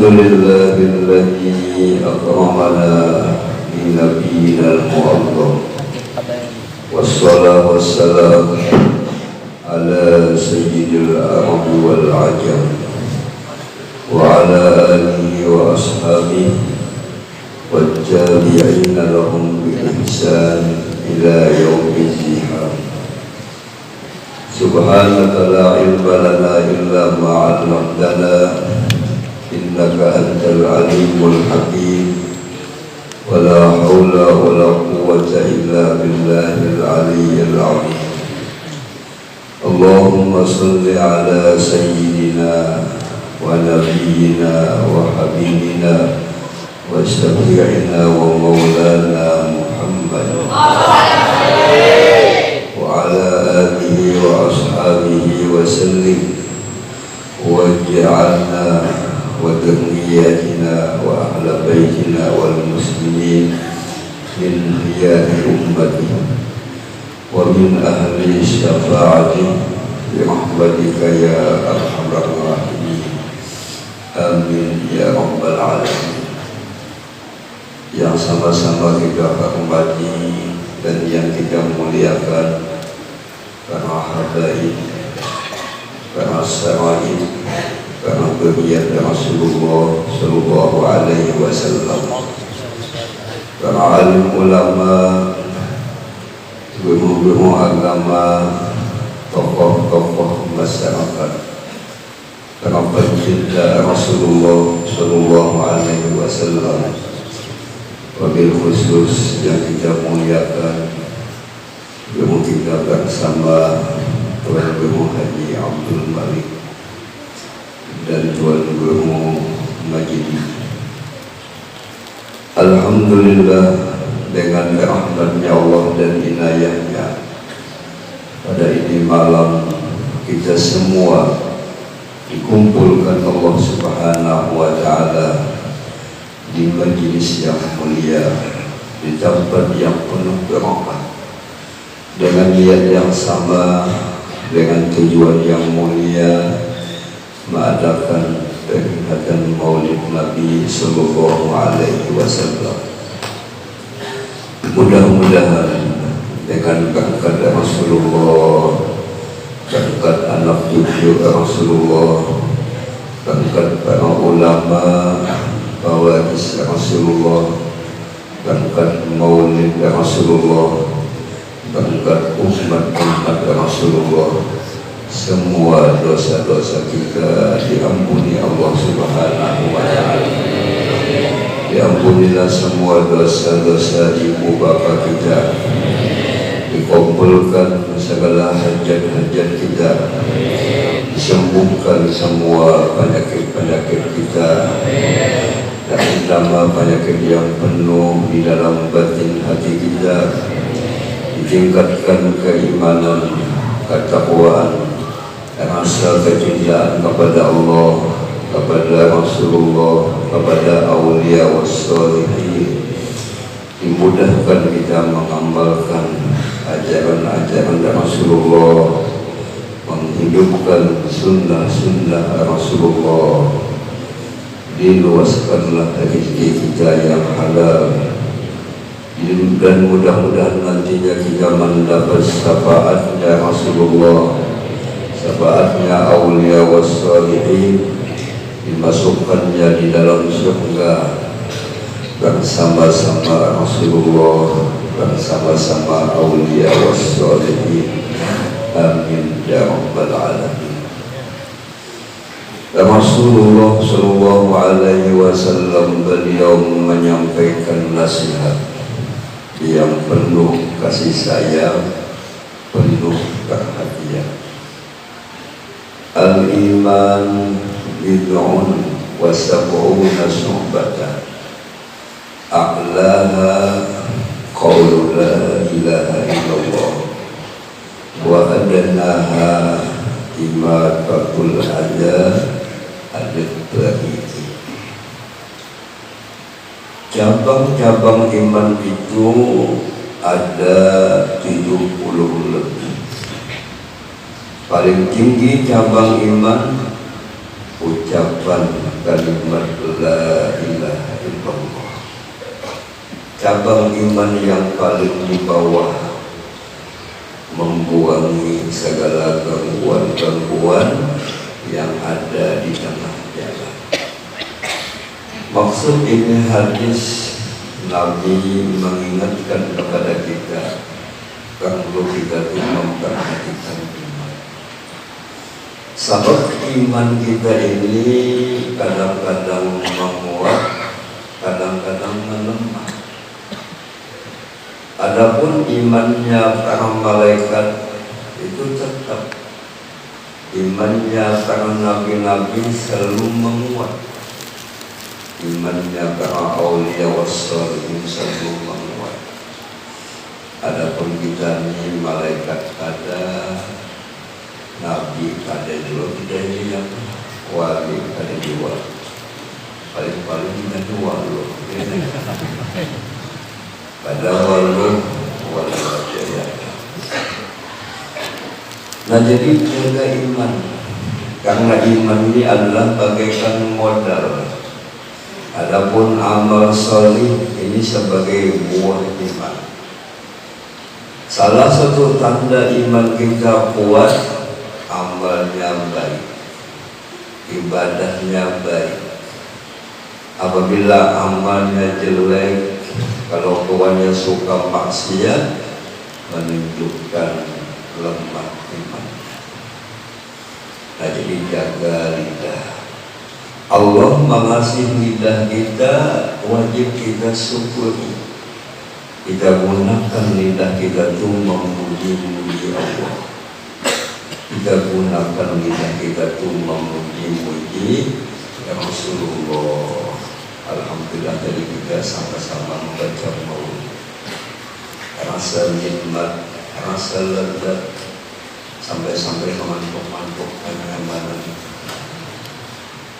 لله الذي أكرمنا بنبينا المعظم، والصلاة والسلام على سيد العرب والعجم وعلى آله وأصحابه والتابعين لهم بإحسان إلى يوم الزحام. سبحانك لا علم لنا إلا ما علمتنا إنك أنت العليم الحكيم، ولا حول ولا قوة إلا بالله العلي العظيم. اللهم صل على سيدنا ونبينا وحبيبنا وشفيعنا ومولانا محمد وعلى آله وأصحابه وسلم، واجعلنا وذرياتنا وأهل بيتنا والمسلمين من خيار أمته ومن أهل الشفاعة برحمتك يا أرحم الراحمين. Amin ya rabbal alamin. Yang sama-sama kita hormati dan yang kita muliakan para habaib, para saraib, para beriyat Rasulullah sallallahu alaihi wasallam, para alim ulama, guru-guru agama, tokoh-tokoh masyarakat, para pencinta Rasulullah sallallahu alaihi wasallam, wabil khusus yang kita muliakan guru kita bersama Tuan Guru Haji Abdul Malik dan Tuan Guru Majidi. Alhamdulillah, dengan rahmatnya Allah dan inayahnya, pada ini malam kita semua dikumpulkan Allah Subhanahu wa ta'ala di majlis yang mulia, di tempat yang penuh berkah, dengan niat yang sama, dengan tujuan yang mulia, mengadakan peringatan Maulid Nabi sallallahu alaihi wasallam. Mudah-mudahan dengan berkat Rasulullah, berkat anak cucu Rasulullah, berkat para ulama, bawaris Rasulullah, berkat Maulid Rasulullah, berkat umat Rasulullah, semua dosa-dosa kita diampuni Allah Subhanahu wa ta'ala. Diampunilah semua dosa-dosa ibu bapa kita, dikumpulkan segala hajat-hajat kita, disembuhkan semua penyakit-penyakit kita, dan utama penyakit yang penuh di dalam batin hati kita, ditingkatkan keimanan, ketakwaan, rasa kecintaan kepada Allah, kepada Rasulullah, kepada awliya wassalihin. Dimudahkan kita mengamalkan ajaran-ajaran Rasulullah, menghidupkan sunnah-sunnah Rasulullah. Diluaskanlah rezeki kita yang halal, dan mudah-mudahan nantinya kita mendapat syafaatnya Rasulullah, syafaatnya awliya wassalihin, dimasukkannya di dalam surga bersama-sama Rasulullah, bersama-sama awliya wassalihin. Amin ya rabbal alamin. Rasulullah sallallahu alaihi wasallam beliau menyampaikan nasihat yang penuh kasih sayang, penuh perhatian. Al-iman bid'un wa sab'una syu'batan, a'laha qawlu la ilaha illallah, wa adnaha imatatul adha al-tariqi. Cabang-cabang iman itu ada 70 lebih. Paling tinggi cabang iman ucapan kalimat la ilaha illallah. Cabang iman yang paling di bawah, membuangi segala gangguan-gangguan yang ada di tengah jalan. Maksud ini hadis Nabi mengingatkan kepada kita kalau kita itu memperhatikan iman. Sebab iman kita ini kadang-kadang menguat, kadang-kadang melemah. Adapun imannya para malaikat itu tetap, imannya para nabi-nabi selalu menguat, imannya para aulia wassalihin selalu menguat. Adapun kita ini malaikat ada, nabi ada juga, kita ini yang wali ada dua, paling-paling kita dua loh. Pada walau jaya. Nah, jadi jaga iman, karena iman ini adalah bagaikan modal. Adapun amal solih ini sebagai buah iman. Salah satu tanda iman kita kuat, amalnya baik, ibadahnya baik. Apabila amalnya jelek, kalau tuannya suka maksiat, menunjukkan lemah iman. Nah, jadi jaga lidah. Allah mengasih lidah kita, wajib kita syukuri. Kita gunakan lidah kita itu memuji-muji Allah. Kita gunakan lidah kita itu memuji-muji Rasulullah. Alhamdulillah, tadi kita sama-sama membaca maulid. Rasa nikmat, rasa lezat, sampai-sampai kemantuk-mantuk kenyamanan.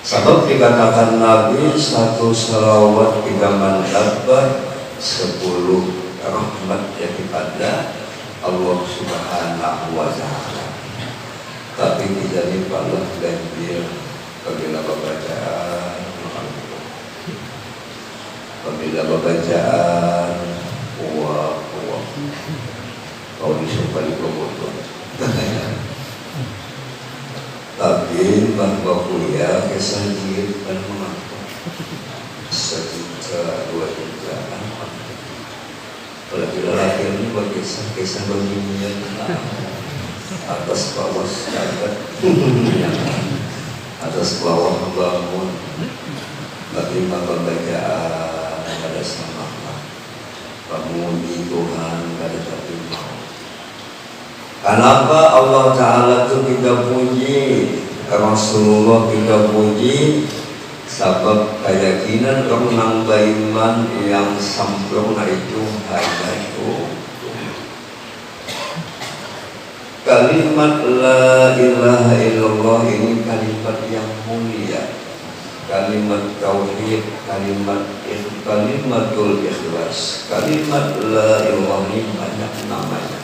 Sebab dikatakan Nabi, satu salawat 3 mandabat, 10 rahmat daripada Allah Subhanahu wa Ta'ala. Tapi kita ini malah ganjil apabila bacaan, apabila bacaan kau disumpah di komodo. Tapi bahwa kuliah kesanjir dan mengaku 1 juta 2 juta. Kalau kita lahir ini buat kisah begini atas bawah sahabat, atas bawah bangun, tapi bacaan pada semangat, memuji Tuhan pada tapi mau. Kenapa Allah Ta'ala itu kita puji, Rasulullah kita puji? Sebab keyakinan orang beriman yang sempurna itu hanya itu. Kalimat la ilaha illallah ini kalimat yang mulia, kalimat tauhid, kalimatul ikhlas. Kalimat la ilaha ini banyak namanya.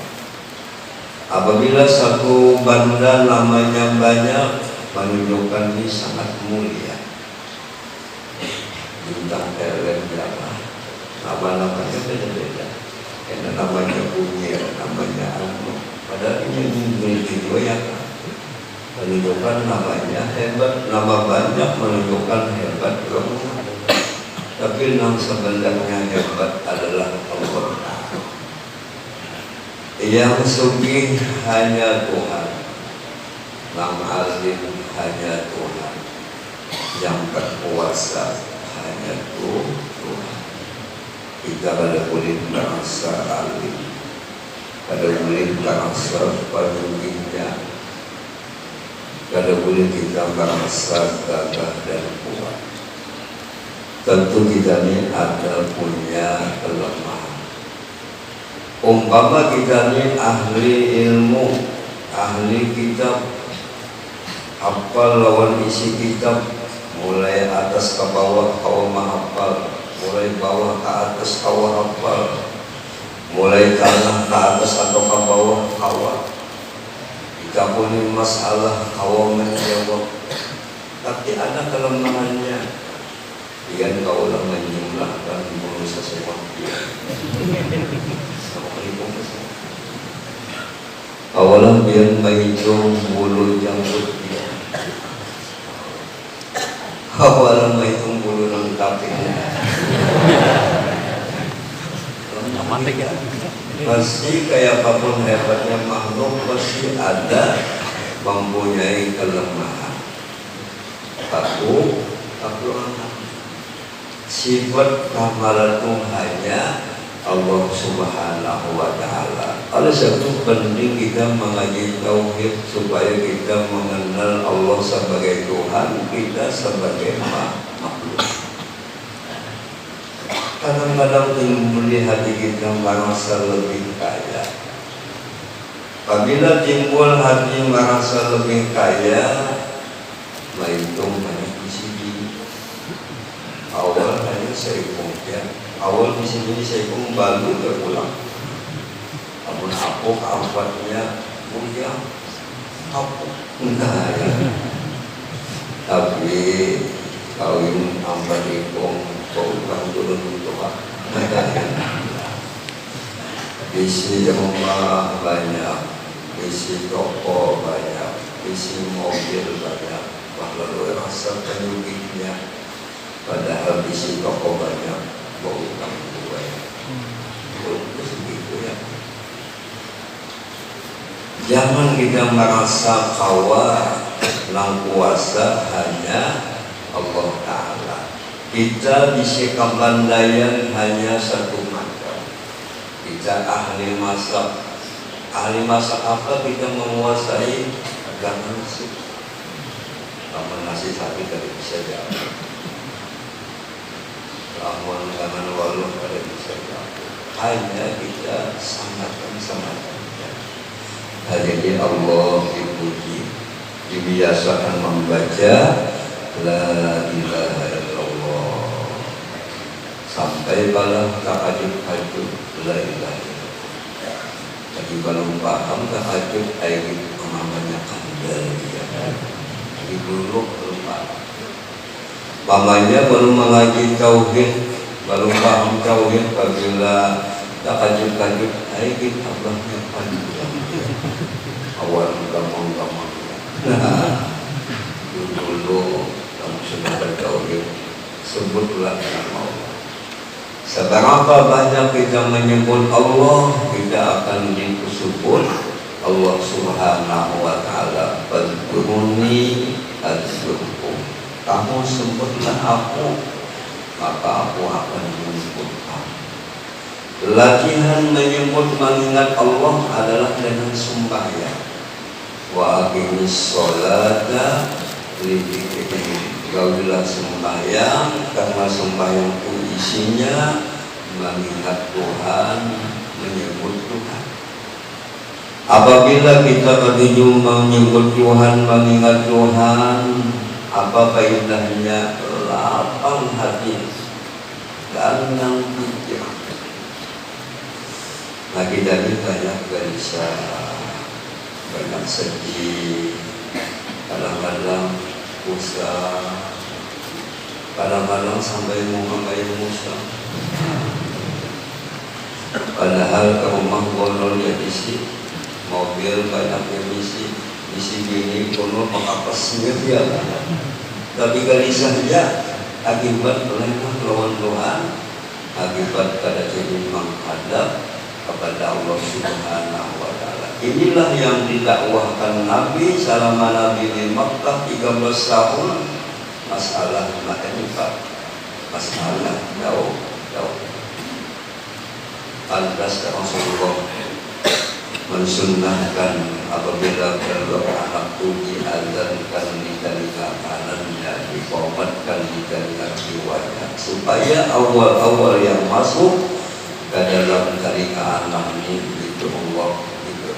Apabila satu benda namanya banyak, menunjukkan ini sangat mulia. Bintang film berapa? Nama-namanya beda-beda. Karena namanya bunyi, namanya anu. Padahal ini memiliki dua yang menunjukkan namanya hebat, nama banyak menunjukkan hebat Allah. Tapi yang sebenarnya hebat adalah Allah. Yang sugih hanya Tuhan, yang alim hanya Tuhan, yang berkuasa hanya Tuhan. Kita pada boleh merasa alim, pada boleh merasa penyuginya, pada boleh kita merasa gagah dan kuat. Tentu kita ini ada punya kelemahan. Umpama kita ini ahli ilmu, ahli kitab, hafal lawan isi kitab, mulai atas ke bawah kau menghafal, mulai bawah ke atas kau hafal, mulai tanah ke atas atau ke bawah kau. Kita punya masalah kau menjawab. tapi ada kelemahannya. Ikan kaulah menjumlahkan bulu sesuatu sama pelipung kesemua. Awalah biar menghitung bulu janggut dia. Awalah menghitung bulu lengkap ini. Pasti kayak apapun hebatnya makhluk pasti ada mempunyai kelemahan. Aku anak. Sifat kamalan hanya Allah Subhanahu wa Ta'ala. Oleh sebab itu penting kita mengaji tauhid supaya kita mengenal Allah sebagai Tuhan, kita sebagai makhluk. Kadang-kadang timbul di hati kita merasa lebih kaya. Apabila timbul hati merasa lebih kaya, menghitung banyak di sini. Awal hanya seipung ya. Awal di sini seipung baru terpulang. Namun aku kampatnya punya aku enggak ya. Tapi kawin ampat ipung kau turun untuk isi rumah banyak, isi toko banyak, isi mobil banyak, lalu rasa penyuginya. Padahal isi toko banyak, bau utang banyak. Itu segitu ya. Jangan kita merasa kawat nang kuasa hanya Allah Ta'ala. Kita bisa kebandayan hanya satu macam. Kita ahli masak. Ahli masak apa kita menguasai? Agak nasi. Namun nasi sapi tidak bisa jauh. Namun dengan waluh tidak bisa jauh. Hanya kita sangat. Jadi Allah dipuji, dibiasakan membaca La ilaha illallah sampai pada tahajud La ilaha illallah. Jadi kalau paham tahajud ayat namanya kandaliyah. Jadi dulu belum paham. Pamannya baru mengaji tauhid, baru paham tauhid, apabila tahajud ayat Allahnya kandaliyah. Awal gampang-gampang. Dulu kamu sudah bertauhid, sebutlah nama Allah. Seberapa banyak kita menyebut Allah, kita akan disebut Allah Subhanahu wa Ta'ala. Fadkuruni adzkurkum. Kamu sebutlah aku, maka aku akan menyebut kamu. Latihan menyebut mengingat Allah adalah dengan sembahyang. Wa aqimis sholata lidzikri. Gaulah sembahyang, karena sembahyang itu isinya mengingat Tuhan, menyebut Tuhan. Apabila kita berjumpa menyebut Tuhan, mengingat Tuhan, apa faedahnya? Lapang hati, tenang pikiran. Nah kita ini banyak gelisah, banyak sedih, kadang-kadang usah, kadang-kadang sampai musa. Padahal ke rumah bolol ya isi, mobil banyak yang isi gini penuh pengapasnya dia. Tapi gelisahnya akibat lemah lawan Tuhan, akibat kada jadi menghadap kepada Allah Subhanahu wa Ta'ala. Inilah yang didakwahkan Nabi selama Nabi di Makkah 13 tahun. Masalah ma'rifat, masalah jauh. Pantas Rasulullah mensunnahkan apabila anak itu diazankan di telinga kanannya, dikomatkan di telinga kirinya, supaya awal-awal yang masuk ke dalam telinga anak ini itu Allah itu.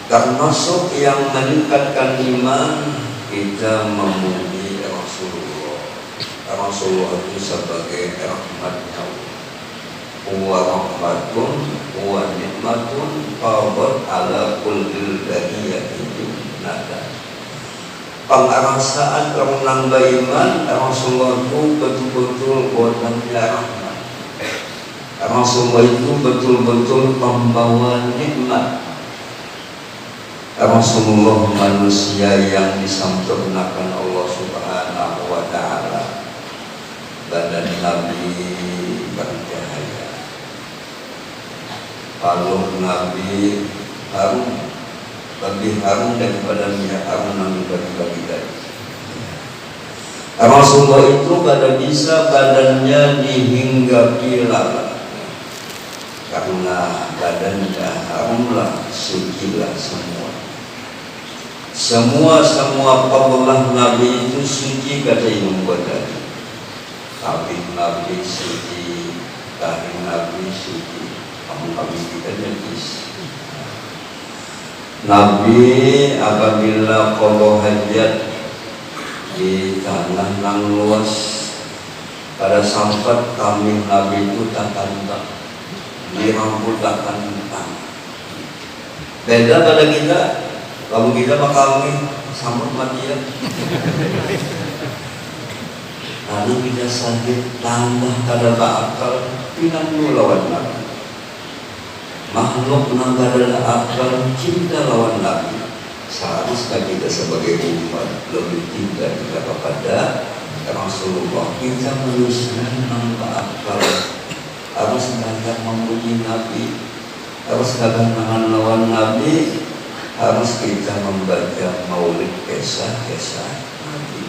Termasuk yang meningkatkan iman, kita memuji Rasulullah. Rasulullah itu sebagai rahmatnya. Wa rahmatun wa nikmatun qabat ala kulli bariyatin nada. pengarasaan orang nambah iman, Rasulullah itu betul-betul godamnya rahmat. Rasulullah itu betul-betul pembawa nikmat. Rasulullah manusia yang disempurnakan Allah Subhanahu wa Ta'ala. Badan Nabi bercahaya, palung Nabi harum, lebih harum daripada minyak harum Nabi bagi-bagi tadi. Rasulullah itu pada bisa badannya dihinggapi lalat, karena badannya harumlah, sucilah semua fadlah Nabi itu suci, kata Imam Ghazali. Kabin Nabi suci, taring Nabi suci, kami kita najis. Nabi apabila qada hajat di tanah yang luas, pada sampat kami Nabi itu tak tantang, di rambut tak tantang. Beda pada kita, kalau kita bakal sambut mati ya. Lalu kita sakit tambah kada akal, pinang lawan Nabi. Makhluk nagara akal cinta lawan Nabi. Seharusnya kita sebagai umat lebih cinta kita kepada Rasulullah. Kita manusia nambah akal, harus banyak memuji Nabi, harus kadang lawan Nabi, harus kita membaca maulid kisah-kisah Nabi.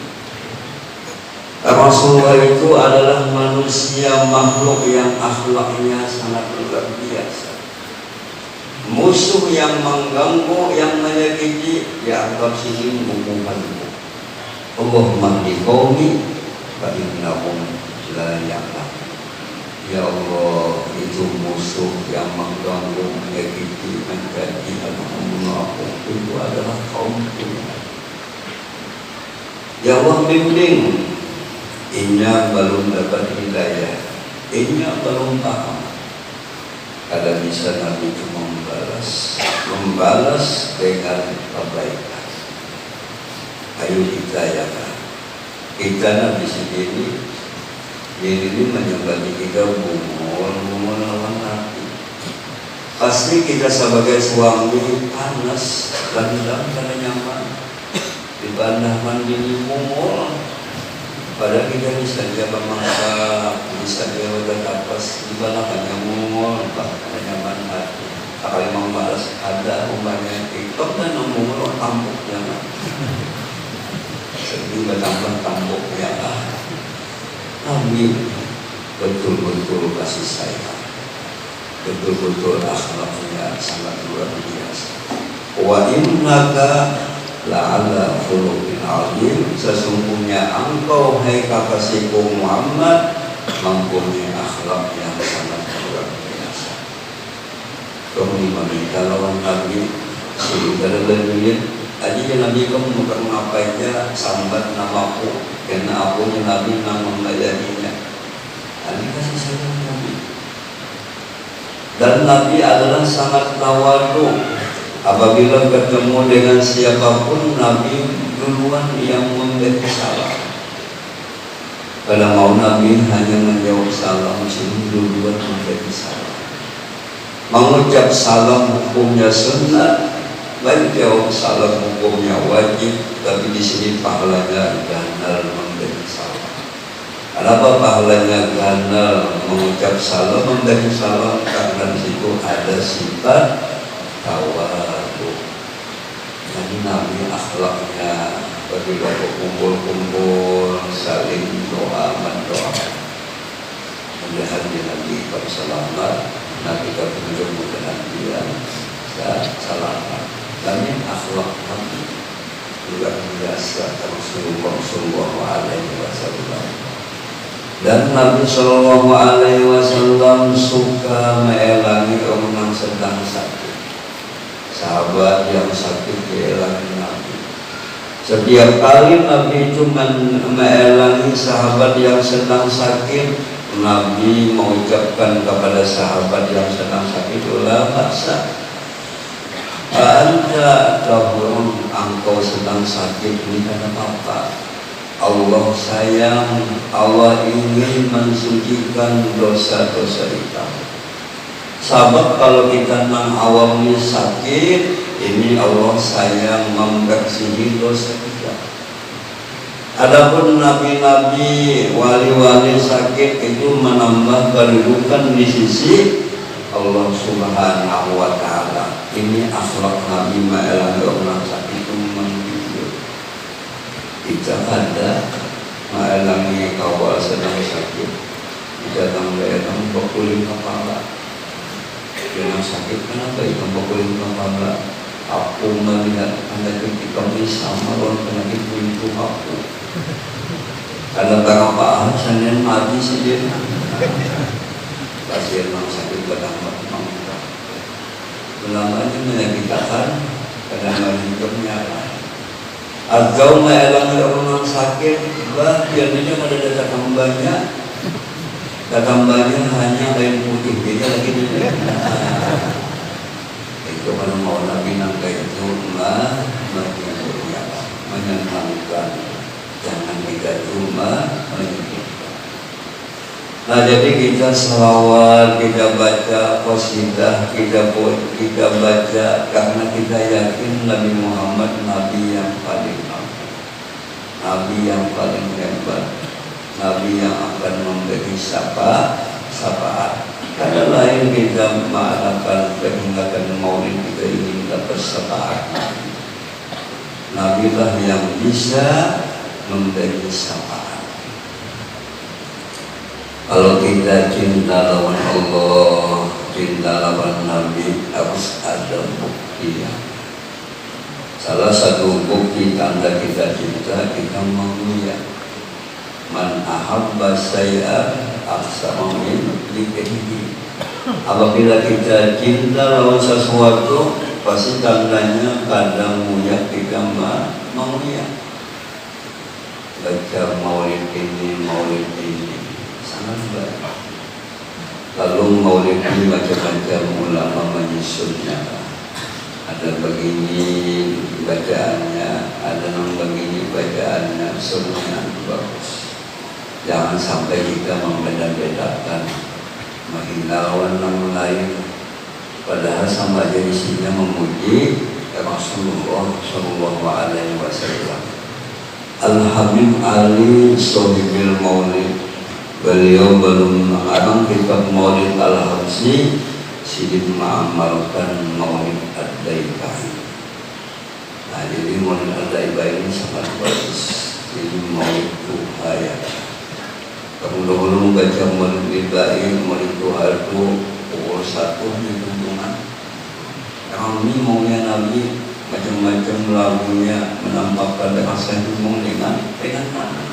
Rasulullah itu adalah manusia makhluk yang akhlaknya sangat luar biasa. Musuh yang mengganggu, yang menyakiti, dianggap sini musuhanmu. Allahumma hdi qaumi fa innahum la ya'lamun. Ya Allah, itu musuh yang mengganggu, menyakiti, mencaci, membunuh itu adalah kaumku. Ya Allah, bimbing. Inya belum dapat hidayah, inya belum paham. Kada bisa Nabi itu membalas dengan kebaikan. Ayo kita ya kan, kita Nabi sendiri ini menyebabkan kita bumul lawan Nabi. Pasti kita sebagai suami panas dan kada nyaman, dibanding mandi bumul. Padahal kita bisa dia bermangsa, bisa dia berdapas, di bawah hanya mungol, hanya nyaman hati. Kalau memang balas ada umpamanya TikTok dan mungol tampuknya, sedih bertambah tampuknya. Nabi betul-betul kasih sayang, betul-betul akhlaknya sangat luar biasa. Wa innaka la'ala khuluqin azim, sesungguhnya engkau hai kekasihku Muhammad mempunyai akhlak yang sangat luar biasa. Kamu meminta lawan Nabi sehingga lebih aja Nabi kamu bukan ngapainnya sambat namaku, karena akunya Nabi yang melayaninya. Ini kasih sayang Nabi. Dan Nabi adalah sangat tawadu. Apabila bertemu dengan siapapun, Nabi duluan yang memberi salam. Kalau mau Nabi hanya menjawab salam, sini duluan memberi salam. Mengucap salam hukumnya sunnah, baik jawab salam hukumnya wajib, tapi di sini pahalanya ganal memberi salam. Kenapa pahalanya ganal mengucap salam, memberi salam? Karena di situ ada sifat tawadu. Jadi Nabi akhlaknya apabila kumpul-kumpul saling doa mendoa. Mudah-mudahan Nabi berselamat, Nabi berkunjung dengan dia selamat. Dan ini akhlak Nabi luar biasa Rasulullah Sallallahu Alaihi Wasallam. Dan Nabi Sallallahu Alaihi Wasallam suka meelangi orang yang sedang sakit. Sahabat yang sakit dielangi Nabi. Setiap kali Nabi itu meelangi sahabat yang sedang sakit, Nabi mengucapkan kepada sahabat yang sedang sakit, la ba'sa, Anta tahun engkau sedang sakit ini karena apa? Allah sayang, Allah ingin mensucikan dosa-dosa kita. Sabab kalau kita nang awalnya sakit, ini Allah sayang membersihi dosa kita. Adapun nabi-nabi, wali-wali sakit itu menambah kedudukan di sisi Allah Subhanahu wa Ta'ala. Ini akhlak Nabi ma'elang orang sakit itu menghibur. Kita ada ma'elangnya kawal sedang sakit, kita tambah-tambah bakulin kepala. Dengan sakit kenapa itu bakulin kepala? Aku melihat anda ketika bersama orang penyakit itu aku. Kalau barang Pak Hasan mati sendiri. Pasien yang sakit berdampak mangga. Ulamanya menyakitkan kadang-kadang hidupnya. Atau melalui orang sakit, biasanya ada datang banyak hanya kain putih, dia lagi di itu kalau mau Nabi nangka itu menyenangkan, jangan kita cuma menyakitkan. Nah jadi kita selawat, kita baca qasidah, kita baca karena kita yakin Nabi Muhammad Nabi yang paling agung, Nabi yang paling hebat, Nabi yang akan memberi syafaat. Karena lain kita mengadakan peringatan Maulid kita ingin dapat syafaat. Nabi lah yang bisa memberi syafaat. Kalau kita cinta lawan Allah, cinta lawan Nabi, harus ada bukti. Salah satu bukti tanda kita cinta, kita menguya. Man ahabba syai'an aksama min dzikrihi. Apabila kita cinta lawan sesuatu, pasti tandanya kadang muya kita menguya. Baca maulid ini sangat baik. Lalu maulid ini macam-macam ulama menyusunnya. Ada begini bacaannya, ada yang begini bacaannya, semuanya bagus. Jangan sampai kita membeda-bedakan, menghina orang lain, padahal sama aja isinya memuji Rasulullah Shallallahu Alaihi Wasallam. Al-Habib Ali Sohibil Maulid, beliau belum mengarang kitab Maulid Al-Habsi, sidin mengamalkan Maulid Ad-Daibai. Nah jadi Maulid Ad-Daibai ini sangat bagus. Jadi Maulid Tuhaya. Kamu dahulu membaca Maulid Ad-Daibai, Maulid Tuhaya itu pukul 1 di tuntungan. Kami maunya Nabi macam-macam lagunya menampakkan rasa hubung dengan mana.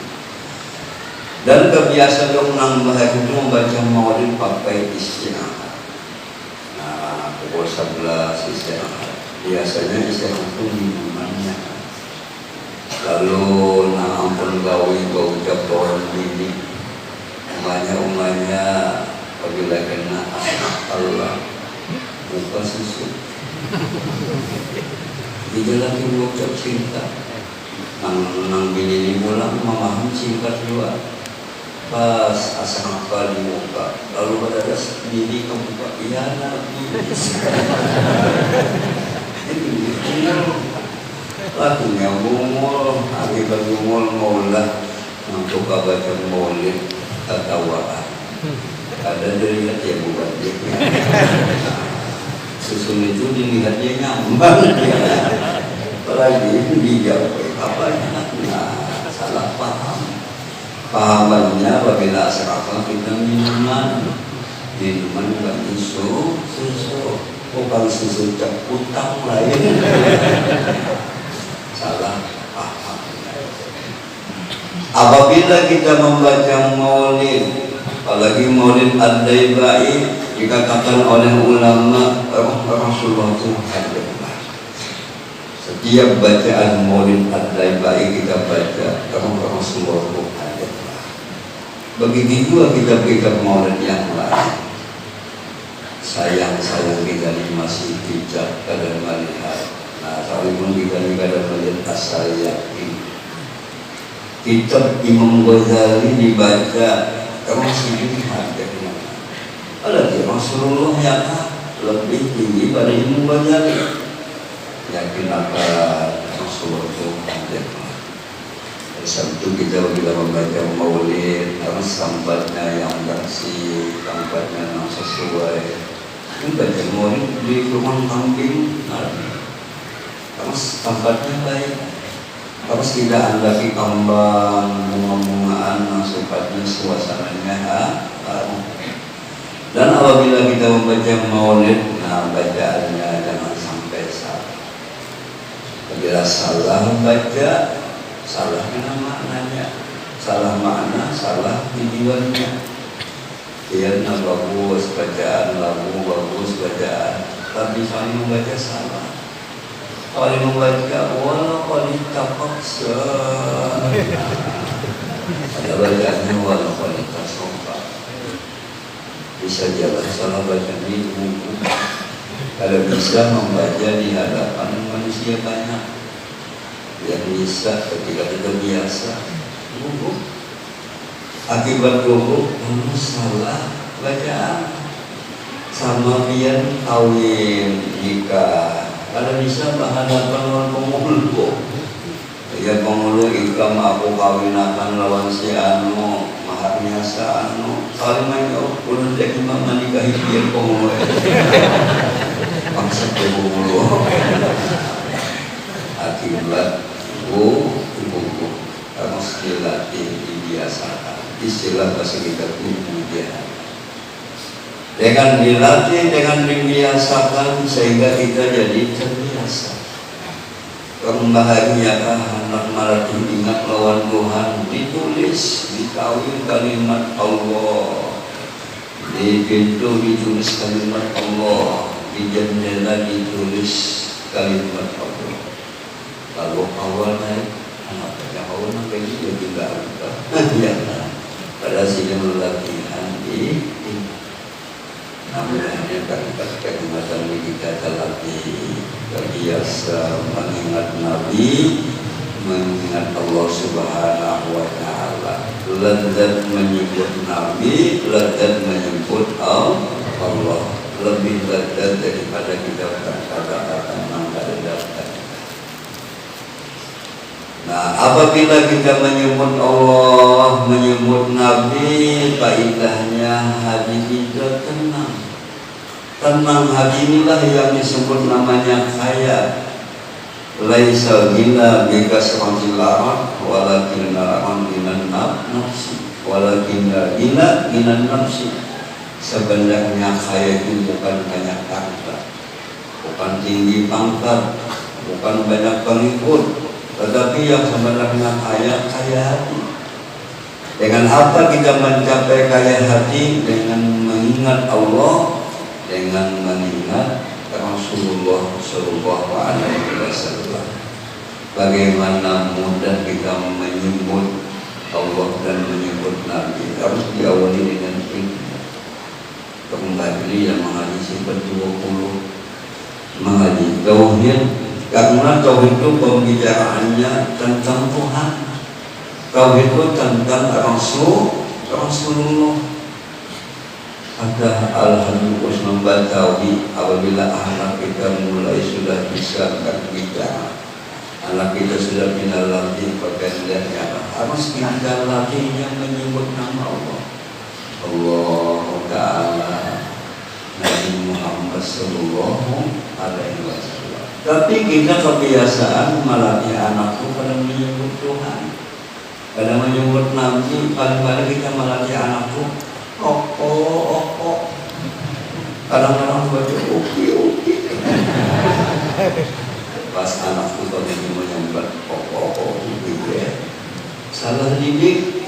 Dan kebiasaan orang itu membaca maulid pakai istirahat. Nah, pukul 11 istirahat. Biasanya istirahat itu minumannya. Lalu, nah ampun gawi ucap orang ini. Umanya apabila kena anak Allah, buka susu. Dia lagi mengucap cinta. Nang bini ini pulang memaham singkat juga. Pas asal kali muka, lalu pada dasar diri kamu buka, iya Nabi. Ini lagunya bungul, akibat bungul maulah untuk baca maulid ketawaan. Ada dari lihat ya bukan dia. Susun itu dilihatnya nyaman. Apalagi dijawab apa nah salah paham. Pahamannya apabila asrafah kita minuman bukan susu, bukan susu cek utang lain. Salah paham. Apabila kita membaca maulid, apalagi maulid Ad-Daibai, dikatakan oleh ulama Rasulullah itu hadir. Setiap bacaan maulid Ad-Daibai kita baca Rasulullah itu hadir. Begitu juga kitab-kitab maulid yang lain. sayang kita ini masih bijak kadang melihat. Nah, sekalipun kita ini kadang melihat asal yakin. Kitab Imam Ghazali dibaca, kamu masih dilihat ya kenapa? Ada Rasulullah yang lebih tinggi pada Imam Ghazali. Yakin akan Rasulullah itu ada. Sabtu kita bila membaca maulid, harus tempatnya yang bersih, tempatnya yang sesuai. Ini baca maulid di rumah kambing, harus tempatnya baik. Harus tidak ada kambang, bunga-bungaan, sifatnya suasananya harum. Dan apabila kita membaca maulid, nah bacaannya jangan sampai salah. Bila salah membaca, salah dengan maknanya, salah makna, salah tujuannya. Dia bagus bacaan lagu, bagus bacaan, tapi saya membaca salah. Kalau membaca walau kualitas ada bacaannya walau kualitas sofa. Bisa jalan salah baca di buku. Kalau bisa membaca di hadapan manusia banyak, yang bisa ketika kita biasa gugup, akibat gugup kamu salah bacaan sama biar kawin nikah. Kalau bisa berhadapan lawan pengulu, ya pengulu ikam aku kawinakan lawan si anu maharnya si anu saling main ulun jadi mama nikahi biar pengulu bangsa pengulu akibat ibu harus dilatih, dibiasakan. Istilah bahasa kita kemudian dengan dilatih, dengan dibiasakan sehingga kita jadi terbiasa. Bahagiakah anak marati ingat lawan Tuhan, ditulis di kawin kalimat Allah, di pintu ditulis kalimat Allah, di jendela ditulis kalimat Allah. Lalu awal naik, yang awal naik itu juga ya, pada sidang latihan di namun hanya ketika kalimat ini kita terlatih terbiasa mengingat Nabi, mengingat Allah Subhanahu wa Ta'ala, lezat menyebut Nabi, lezat menyebut Allah, lebih lezat daripada kita berkata-kata mengadakan. Nah, apabila kita menyebut Allah, menyebut Nabi, faedahnya hati kita tenang. Tenang hati inilah yang disebut namanya kaya. Laisa gina bika seratil arad, walakinna minan nafsi, walakinna gina minan nafsi. Sebenarnya kaya itu bukan banyak harta, bukan tinggi pangkat, bukan banyak pengikut, tetapi yang sebenarnya kaya hati. Dengan apa kita mencapai kaya hati? Dengan mengingat Allah, dengan mengingat Rasulullah Sallallahu Alaihi Wasallam. Bagaimana mudah kita menyebut Allah dan menyebut Nabi, harus diawali dengan ilmu. Kembali yang mengaji sifat 20, mengaji tauhid, karena tauhid itu pembicaraannya tentang Tuhan. Tauhid itu tentang Rasulullah. Ada alhamdulillah membantawi apabila anak kita mulai sudah bisa berbicara, anak kita sudah bisa latih pekerjaannya, harus kita latihnya menyebut nama Allah, Allah Ta'ala, Nabi Muhammad Sallallahu Alaihi Wasallam. Tapi kita kebiasaan melatih anak itu pada menyebut Tuhan, pada menyebut Nabi. Paling-paling kita melatih anak itu kadang-kadang baca uki. Pas anak itu kalau menyebut gitu ya, salah didik.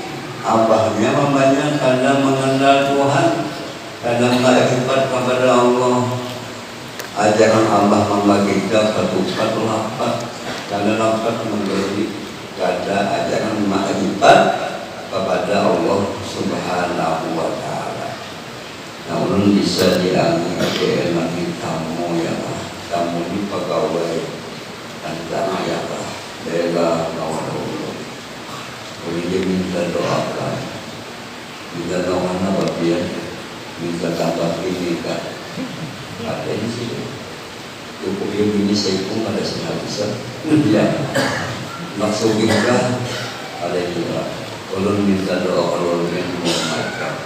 Abahnya mamanya kadang mengenal Tuhan, kadang ma'rifat kepada Allah. Ajaran abah mama kita ketupat lapat, kadang lapat memberi, kadang ajaran ma'rifat kepada Allah Subhanahu wa Ta'ala. Namun bisa dianggap enak di tamu ya Pak, tamu ini pegawai dan tanah ya Pak, daerah kawan Allah. Boleh dia minta doakan, minta doakan apa dia, minta tambah ini kan, ada di sini. Cukup dia ini saya pun ada sehabisnya, ya. Maksud kita ada juga. Kalau minta doa kalau yang macam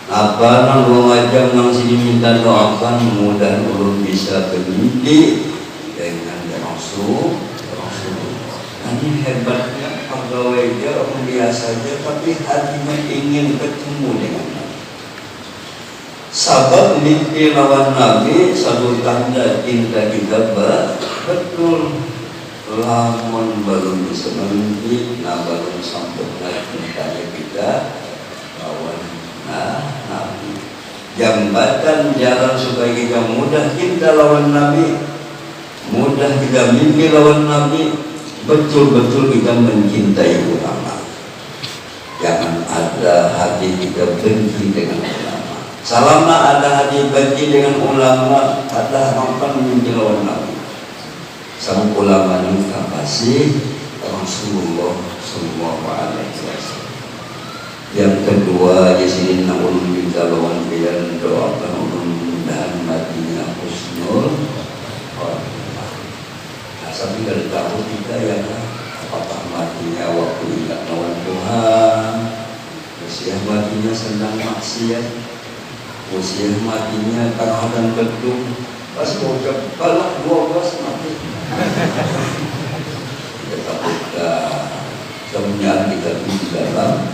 apa nang macam nang sini minta doakan mudah ulun bisa bermimpi dengan langsung. Ini hebatnya pegawai dia orang biasa saja tapi hatinya ingin ketemu dengan Nabi. Sabab mimpi lawan Nabi satu tanda cinta kita betul. Lamun belum bisa mimpi, belum sempurna cintanya kita lawan Nabi. Jambatan jalan supaya kita mudah cinta lawan Nabi, mudah kita mimpi lawan Nabi, betul-betul kita mencintai ulama. Jangan ada hati kita benci dengan ulama. Selama ada hati benci dengan ulama, ada harapan mimpi lawan Nabi. Sama ulama ini kasih Rasulullah Sallallahu Alaihi Wasallam. Yang kedua di sini ulun minta lawan biar doakan ulun mudahan matinya husnul khotimah. Tapi dari tahu kita ya apakah matinya waktu ingat lawan Tuhan, usia matinya sedang maksiat, usia matinya kadang gedung. Pas mau balak 12 mati. Kita semuanya kita di dalam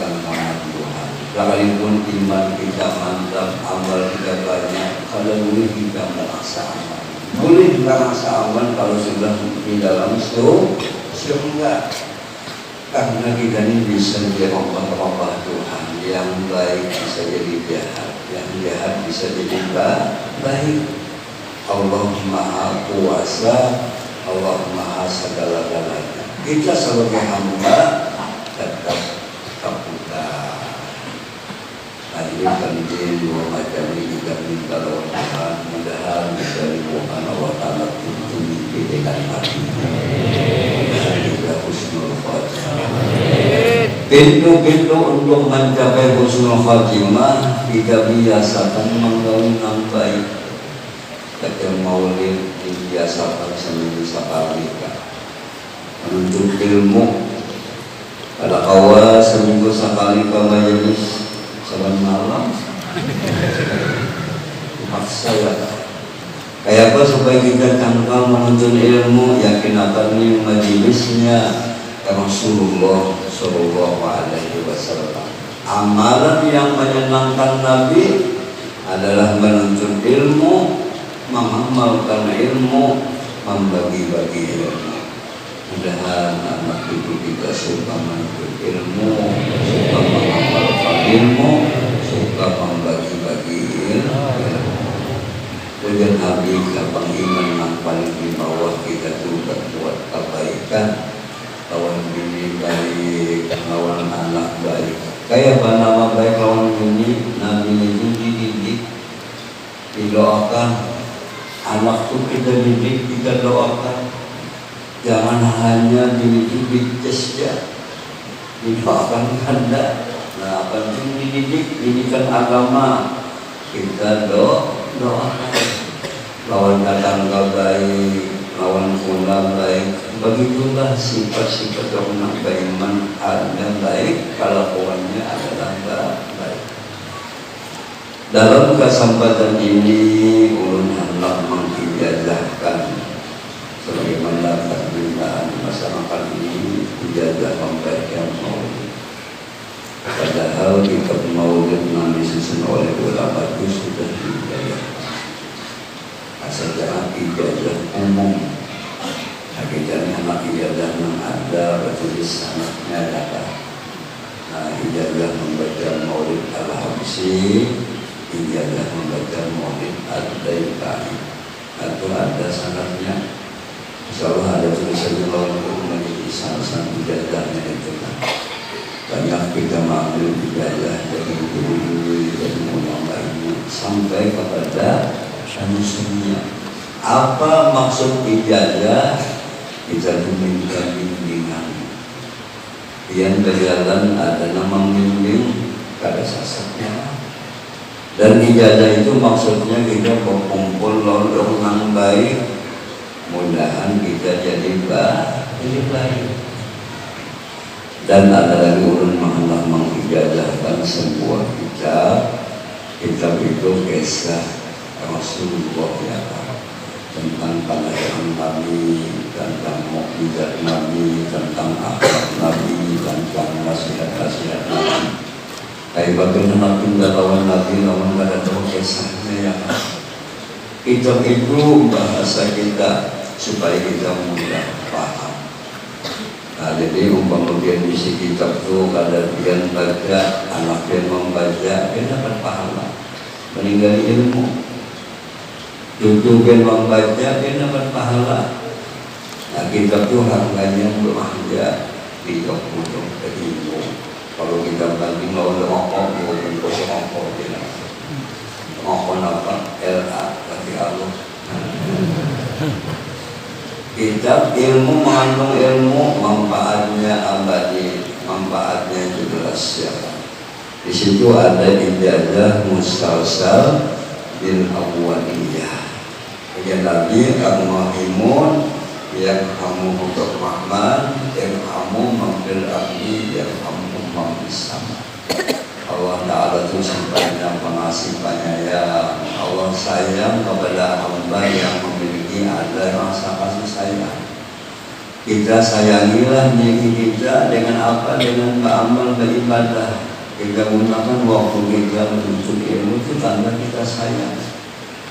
yang nama Tuhan. Sekalipun iman kita mantap, amal kita banyak, kalau boleh kita merasa aman. Boleh merasa aman kalau sudah di dalam surga. Karena kita ini bisa jadi Allah Tuhan. Yang baik bisa jadi jahat, yang jahat bisa jadi baik. Allah Maha Kuasa, Allah Maha segala-galanya. Kita sebagai hamba tetap terputar. Hadir penting dua macam ini kita minta lawan Tuhan. Mudah-mudahan bisa dibuatkan Allah Ta'ala untuk mimpi dengan hati. Dan juga husnul khotimah. Pintu-pintu untuk mencapai husnul khotimah kita biasakan menggauli yang baik. Ketika maulid dibiasakan seminggu sekali menuntut ilmu pada awal seminggu sekali ke majelis saban malam paksa ya kayak apa supaya kita tangkal menuntut ilmu yakin akan ini majelisnya Rasulullah Sallallahu Alaihi Wasallam. Amalan yang menyenangkan Nabi adalah menuntut ilmu, mengamalkan ilmu, membagi-bagi ilmu. Mudah-mudahan anak cucu kita suka menuntut ilmu, suka mengamalkan ilmu, suka membagi-bagi ilmu. Tujuan Nabi kapang iman yang paling di bawah kita juga buat kebaikan, lawan bini baik, lawan anak baik. Kayak nama baik lawan bini, Nabi itu dididik, didoakan. Anak itu kita didik, kita doakan. Jangan hanya dididik saja, didoakan kanda. Nah, penting dididik, didikan agama. Kita doakan. Lawan tetangga baik, lawan pula baik. Begitulah sifat-sifat orang beriman ada baik, kelakuannya adalah baik. Dalam kesempatan ini ulun hendak mengijazahkan sebagaimana keadaan masyarakat ini ijazah membaca maulid. Padahal kitab maulid yang disusun oleh ulama itu sudah diijazahkan. Secara ijazah umum, hakikatnya anak ijazah yang ada bertulis sanadnya ada. Nah, ijazah membaca maulid al-Habsyi, ijazah membaca maulid al-Daifai atau ada sanadnya. Insyaallah ada tulisannya lawan menjadi salah ijazahnya itu kan. Banyak kita mengambil ijazah dari guru-guru, dari ulama ini sampai kepada manusia. Apa maksud ijazah? Kita meminta bimbingan. Yang berjalan adalah membimbing pada sasarnya. Dan ijazah itu maksudnya kita berkumpul lorong yang baik. Mudahan kita jadi baik. Dan ada lagi ulun mahalah mengijazahkan sebuah kitab. Kitab itu kisah Rasulullah ya, tentang pandangan Nabi, tentang mukjizat Nabi, tentang akhlak Nabi, tentang nasihat-nasihat Nabi. Kayak bagaimana Nabi lawan Nabi, lawan kada tahu kisahnya ya. Kitab itu bahasa kita supaya kita mudah paham. Nah, jadi umpama dia isi kitab itu kada dia baca, anak dia membaca, dia dapat pahala. Meninggal ilmu. Cucu dia membaca, dia dapat pahala. Nah, kitab itu harganya berharga 30 ribu. Kalau kita banding lawan rokok, dia bungkus rokok dia. Rokok apa? LA bagi Allah. Kitab ilmu mengandung ilmu, manfaatnya abadi, manfaatnya jelas ya. Di situ ada ijazah mustalsal bil awwaliyah. Ya Nabi al-Muhimun yang kamu untuk Rahman, yang kamu mambil abdi, yang kamu mambil sama. Allah Ta'ala itu sifatnya pengasih penyayang. Allah sayang kepada hamba yang memiliki ada rasa kasih sayang. Kita sayangilah diri kita dengan apa? Dengan beramal beribadah. Kita gunakan waktu kita menuntut ilmu itu tanda kita sayang.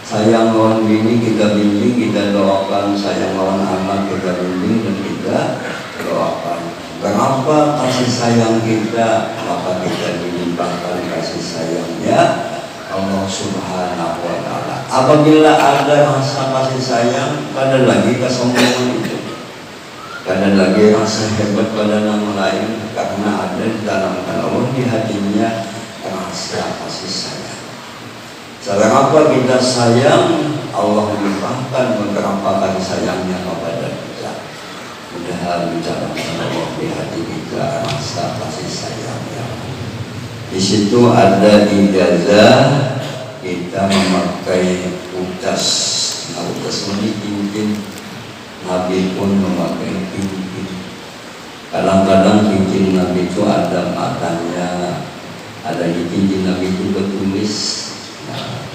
Sayang lawan bini kita bimbing, kita doakan. Sayang lawan anak kita bimbing dan kita doakan. Kenapa kasih sayang kita? Maka kita dilimpahkan kasih sayangnya Allah Subhanahu wa Ta'ala. Apabila ada rasa kasih sayang, ada lagi kesombongan itu, ada lagi rasa hebat pada nama lain, karena ada di dalam Allah di hatinya rasa kasih sayang. Sekarang apa kita sayang, Allah melimpahkan beberapa kasih sayangnya kepada kita. Mudah-mudahan dalam Allah di hati kita rasa kasih sayangnya. Di situ ada ijazah kita memakai utas. Nah, utas ini cincin. Nabi pun memakai cincin. Kadang-kadang cincin Nabi itu ada matanya, ada di cincin Nabi itu bertulis. Nah,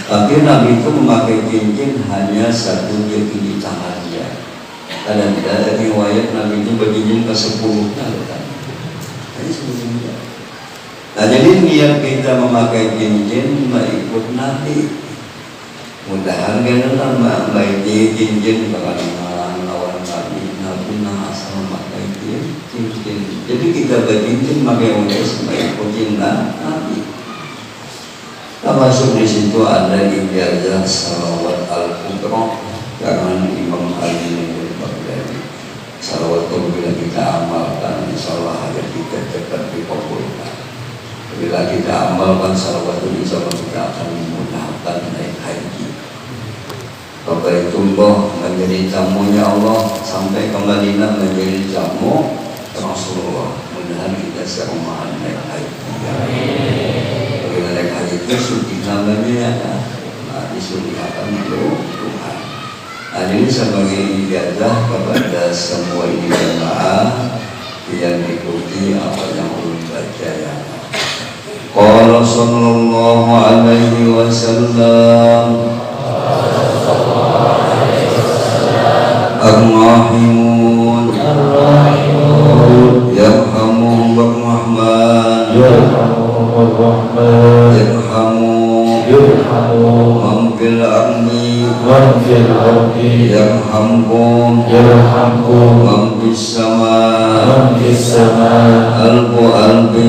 tapi Nabi itu memakai cincin hanya satu jari di tangannya. Kadang tidak ada riwayat Nabi itu bercincin ke-10 kan? Ini sebetulnya. Nah, jadi niat kita memakai cincin mengikut Nabi. Mudahan kita memakai cincin bagaimana lawan Nabi asal memakai cincin. Jadi kita bercincin memakai utas mengikut Nabi. Termasuk di situ ada ijazah salawat al-kubra karena Imam Ali berbagi. Salawat itu bila kita amalkan, insyaallah hajat kita cepat dikabulkan. Bila kita amalkan salawat itu, insyaallah kita akan memudahkan naik haji. Bapak itu menjadi tamunya Allah sampai ke Madinah menjadi tamu Rasulullah. Mudah-mudahan kita serumahan naik haji. Bila naik haji itu suci namanya ya kan? Nah, disucikan itu Tuhan. Nah, ini sebagai ijazah kepada semua ini jemaah yang diikuti apa yang ulun baca ya. Qala sallallahu alaihi wasallam Ar-Rahimun Yarhamuhum Ar-Rahman Yarhamu Man fil ardi Yarhamkum Man fis sama Alfi salat Wa alfi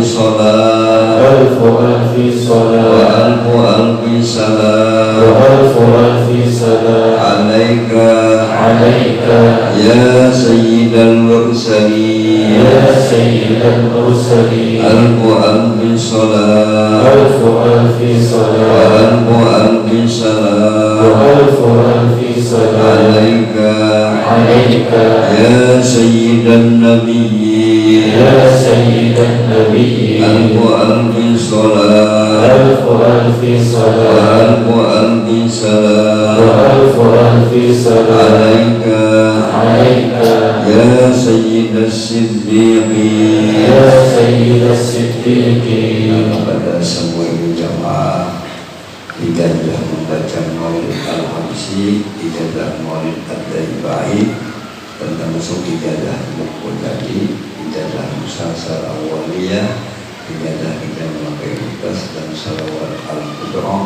salam Alaika Ya Sayyidal Mursalin Alfu alfi salat Wa alfu يا سيد النبيين يا سيد النبيين ألف ألف صلاة ألف ألف صلاة وألف ألف سلام وألف ألف سلام عليك عليك يا سيد الصديقين يا سيد الصديقين. Kepada semua jamaah ijazah membaca Maulid Al-Habsyi, ijazah Maulid Ad-Daibai, dan termasuk ijazah Muqtadi, ijazah Musalsal Awaliyah, ijazah Ijazah Ikhlas dan Salawat Al-Qudra,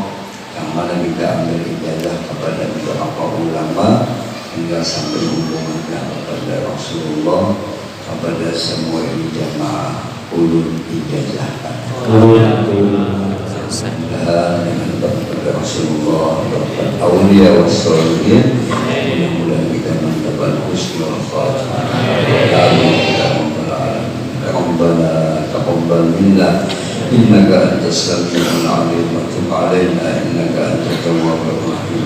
yang mana kita ambil ijazah kepada beberapa ulama hingga sampai hubungannya kepada Rasulullah, kepada semua jamaah ulul ijazah. Dan dengan kepada Rasulullah, kepada awliya wassalihin, mudah-mudahan kita mendapat husnul khatimah. Amin ya rabbal alamin. Rabbana taqabbal minna innaka antas samiul alim wa tub alaina innaka antat tawwabur rahim.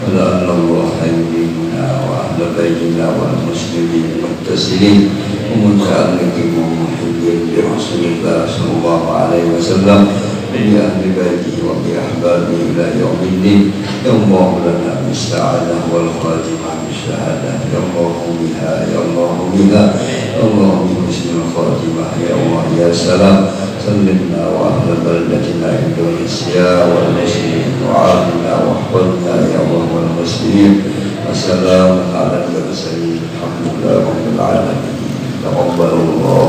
ولا أن الله يديمنا وأهل بيتنا والمسلمين المتصلين ومتعلقين ومحبين برسول الله صلى الله عليه وسلم بأهل بيته وبأحبابه إلى يوم الدين. يا الله لنا بالسعادة والخاتمة بالشهادة، يا الله بها يا الله بها يا الله بحسن الخاتمة، يا الله يا سلام. سلمنا وأهل بلدتنا إندونيسيا والمسلمين وعافنا واحفظنا يا الله والمسلمين. وسلام على المرسلين الحمد لله رب العالمين. تقبل الله